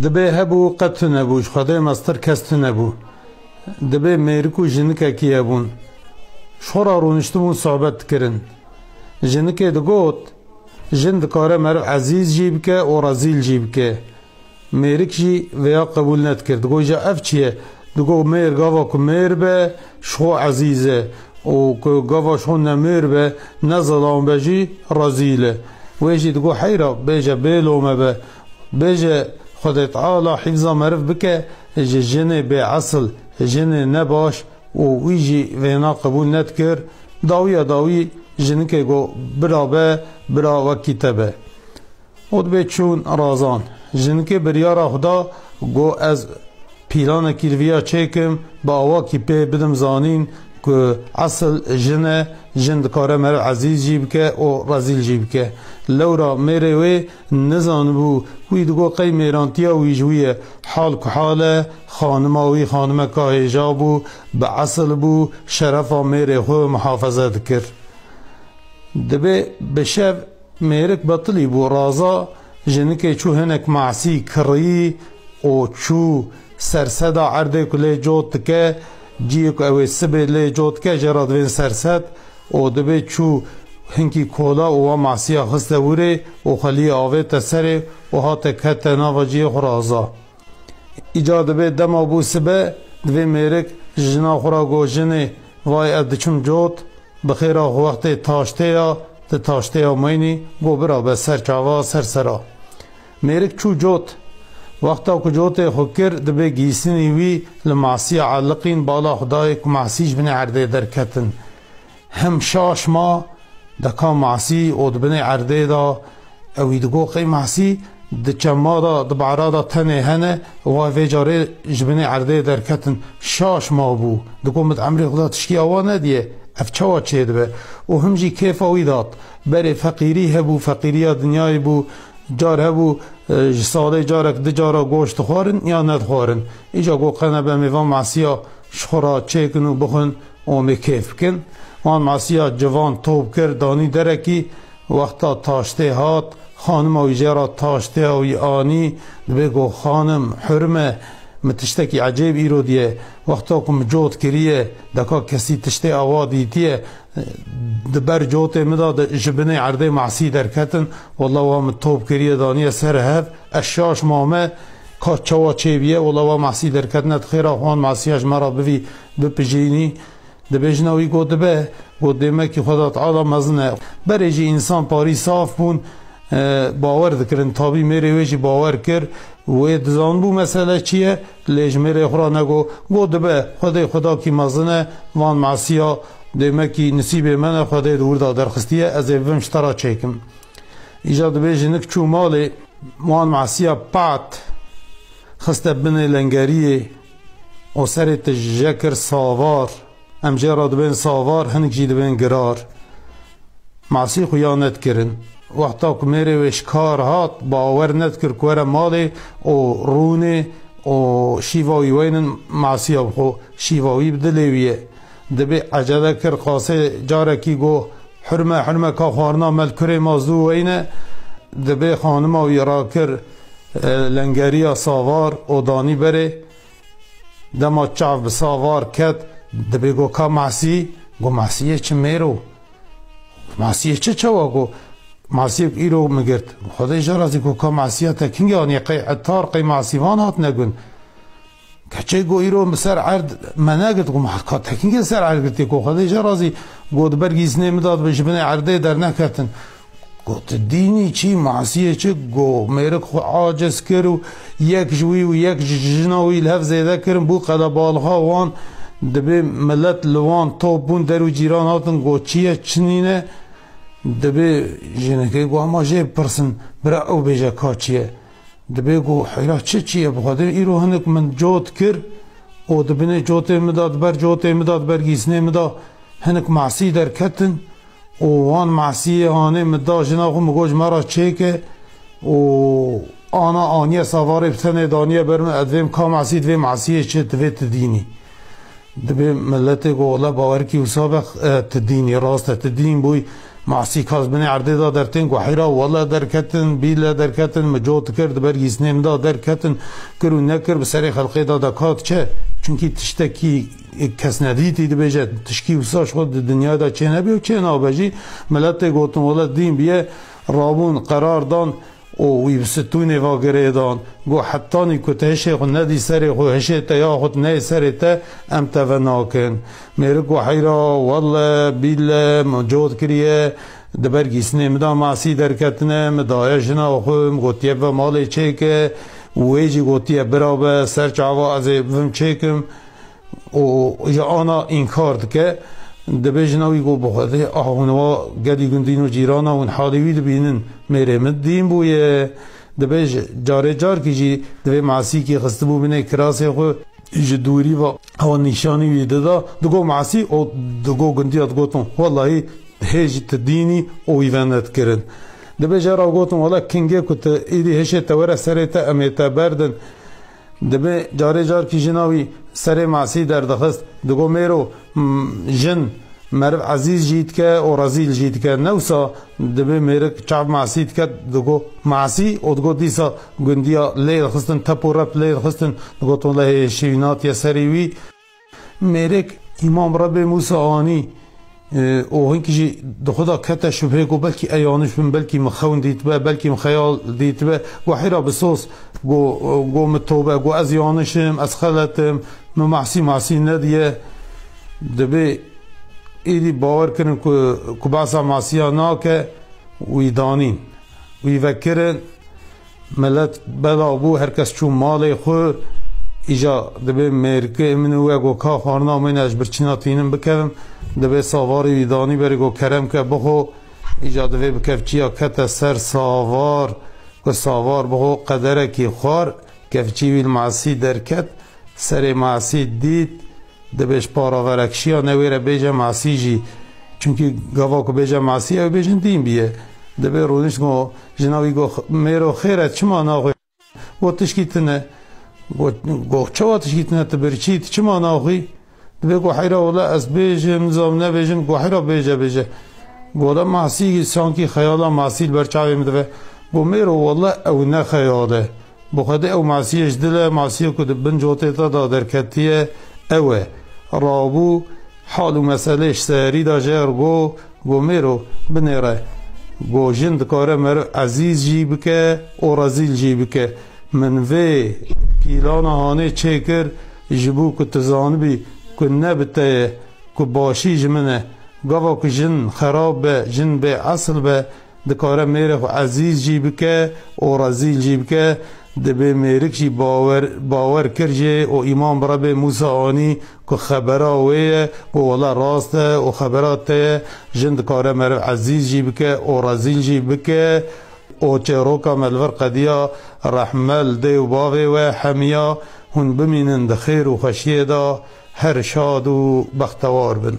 دبی هبو قط نبوش خدای مستر کست نبو دبی میرکو جنک کیه بون شورا رونشتمون صحبت کرن جنک دگوت جن دکاره مر عزیز جیب که و رزیل جیب که میرک جی ویا قبول نت کرد دگو جا اف چیه دگو میر گاوا که میر به شو عزیزه و که گاوا شو نمیر به نظلام بجی رزیله ویجی دگو حیرا بیجا بیلومه به بیجا خدا تعالی حفظه مرف بکه جن به اصل جن نباش و ویجی وینا قبول نت کرد داوی جنکه گو برا و کتابه od به چون رازان جنکه بریارا خدا گو از پیلان کیرویا چکم با آوا کی پی بدم زانین که اصل جن دکاره مر عزیز جیب که و رزیل جیب که لورا میره وی نزان بو وی دگو قی میرانتیا وی جوی حال که حال خانماوی خانمه که هجابو به اصل بو شرفا میره خو محافظه دکر دبی بشف میرک بطلی بو رازا جنکه چو هنک معسی کری و چو سرسد عرده کلی جوت که جیک اوی سبی لی جوت که جراد وین سرسد و دبی چو هنکی کولا و معسی خسته وره و خلی آوه تسره و هات کت ناو جی خرازا ایجاد دبی دم بو سبه دبی میرک جنا خورا گو جنه وای ادچون جوت بخیر وقت تاشته یا مینی گو برا به سر چاوا سر سرا میرک چو جوت وقتا که جوت خوکر دبی گیسینی وی لمعصی علقین بالا خدای که معصیش بنی عرده درکتن هم شاش ما دکا معصی او دبنی عرده دا اوی دگو قی معصی دچما دا دبعرا دا تنه هنه و وی جاره جبنی عرده درکتن شاش ما بو دگو مد عمری خدا تشکی آوا ندیه افچوا چه دبه و همجی کیفاوی داد بره فقیری هبو فقیری دنیای بو جار هبو ساله جارک دجارا گوشت خورن یا ند خورن ایجا گو قنه به میوان معصیا شخورا چه کنو بخون و می کیف کن وان معصیا جوان توب کرد دانی درکی وقتا تاشته هات خانم و جارا تاشته و آنی دبه گو خانم حرمه متشتکی عجیب ایرو دیه وقتا کم جوت کریه دکا کسی تشته آوا دیتیه دبر جوت مداد جبنه عرده معصی درکتن والله وام توب کریه دانیه سر هف اشاش مامه که چوا چه بیه والله وام معصی درکتنت خیره خوان معصیش مرا بوی بپجینی دبیجنوی گو دبه گو دیمه که خدا تعالی مزنه بریجی انسان پاری صاف بون باور دکرن تابی میره ویجی باور کر و دزان بو مسئله چیه لیج میره خورا نگو گو دبه خدا کی مزنه وان معصیا دیمه کی نصیب من خدای دور دا درخستیه از ایوم شترا چیکم ایجاد بیجی نک چو مالی وان معصیا پات خسته بنه لنگریه و سر تجکر ساوار امجه را دبین ساوار هنگ جی دبین گرار معصی خیانت کرن وقتا که میره وشکار هات باور ند کر کوره مالی و رونه و شیواوی وینن معصی خو شیواوی بدلیویه دبی عجله کر قاسه جاره کی گو حرمه که خوارنا ملکره مازدو وینه دبی خانمه وی را کر لنگریا ساوار و دانی بره دما چاو بساوار کد دبی گو که معصی گو معصیه چه میرو معصیه چه چوا گو معصیه ایرو مگرد خدای جرازی گو که معصیه تا کنگی آنی قی عطار قی معصیوان هات نگون کچه گو ایرو مسر عرد مناگد گو محقا تا کنگی سر عرد گرتی گو خدای جرازی گو دبرگیز نمیداد بجبنه عرده در نکتن گو دینی چی معصیه چه گو میرک خو عاجز کرو یک جوی و یک جناوی لحف زیده کرن بو قدبالها وان دبی ملت لوان توب بون درو جیران هاتن گو چیه چنینه دبی جنکه گو اما جه پرسن برا او بیجا که چیه دبی گو حیرا چیه بخاطر ایرو هنک من جوت کر او دبینه جوت مداد بر گیسنه مداد هنک معصی در کتن او وان معصی هانه مداد جناخو مگوش مرا چه که او آنا آنیه سواره بتنه دانیه برمه ادویم که معصی دوی معصیه چه دوی تدینی دبی ملت گو الله باور کی و سابق تدینی راست تدین بوی معسی کاز بنی عرده دا درتین گو حیرا والا درکتن بیلا درکتن مجوت کرد برگی سنیم دا درکتن کرو نکر بسری خلقی دا دکات چه چونکی تشتکی کس ندیدی دی بجه تشکی وساش خود دنیا دا چه نبی و چه نابجی ملت گوتن والا دین بیه رابون قرار دان او وی بستونی واگره دان گو حتانی که تهشه خود ندی سری خود هشه تا یا خود نه سری تا ام توناکن میره گو حیرا والله بیل موجود کریه دبرگی سنیم دا معصی درکتنه مدایشنا خویم گوتیه و مالی چه که ویجی گوتیه برابه سر چاوا از وم چکم او یا آنا انکار که دبیجناوی گو بخوده آهونوا گدی گندین و جیرانا و حالیوی دبینن میره مدین بویه دبیج جاره جار کیجی دبی معصی کی خسته بو بینه کراسی خو جدوری و او نشانی ویده دا دگو معصی او دگو گندیات گوتون والله هیچ تدینی او ایوانت کرن دبیج را گوتون والله کنگه کت ایدی هشه توره سره تا امیتا بردن دبی جاره جار کی جناوی سر معصی در دخست دگو میرو جن مرو عزیز جیت که و رزیل جیت که نوسا دبی میرک چاب معصیت که دگو معصی و دگو دیسا گندیا لیل خستن تپو رب لیل خستن دگو تون له شوینات یا سریوی میرک امام رب موسی آنی او هنگی دخدا کتا شبه گو بلکی ایانش بن بلکی مخون دیت به بلکی مخیال دیت به گو حیرا بسوس گو متوبه گو از یانشم از خلتم معصی ندیه دبی ایدی باور کرن که باسا معصیه ناکه وی دانین وی وکرن ملت بلا بو هرکس چون مال خو ایجا دبی مرکه منو گو کا خارنا من اج برچیناتینم بکم دبی ساواری ویدانی بری گو کرم که بخو ایجا دبی بکفچیا کت سر ساوار که ساوار بخو قدره کی خار کفچی ویل معصی درکت سر معصی دید دبیش پاراورکشیا نویره بیجه معصی جی چونکی گوا که بیجه معصی او بیجن دین بیه دبی رونش گو جناوی گو میرو خیرت چما ناخوی گو تشکیتنه گو چوا تشکیتنه تبرچیت چما ناخوی دبی گو حیرا ولا از بیجه نظام نبیجن گو حیرا بیجه گولا معصی سانکی خیالا معصی برچاوی مدوه گو میرو والله او نه خیاله بخده او معصیش دله معصیه که بن جوته تا دا درکتیه اوه رابو حال و مسئلهش سری دا جر گو میرو بنیره گو جند کاره مرو عزیز جی بکه و رزیل جی بکه من وی پیلان هانه چه کر جبو که تزانبی که نبته که باشی جمنه گوا که جن خراب به جن به اصل به دکاره میره عزیز جی بکه و رزیل جی بکه دبی میرک جی باور کرجه و امام رب موسی آنی که خبره ویه و والا راسته و خبرات جند کاره مر عزیز جی بکه و رزیل جی بکه و چروکا ملور قدیا رحمل دی و باوی و حمیا هن بمینن دخیر و خشیه دا هر شاد و بختوار بن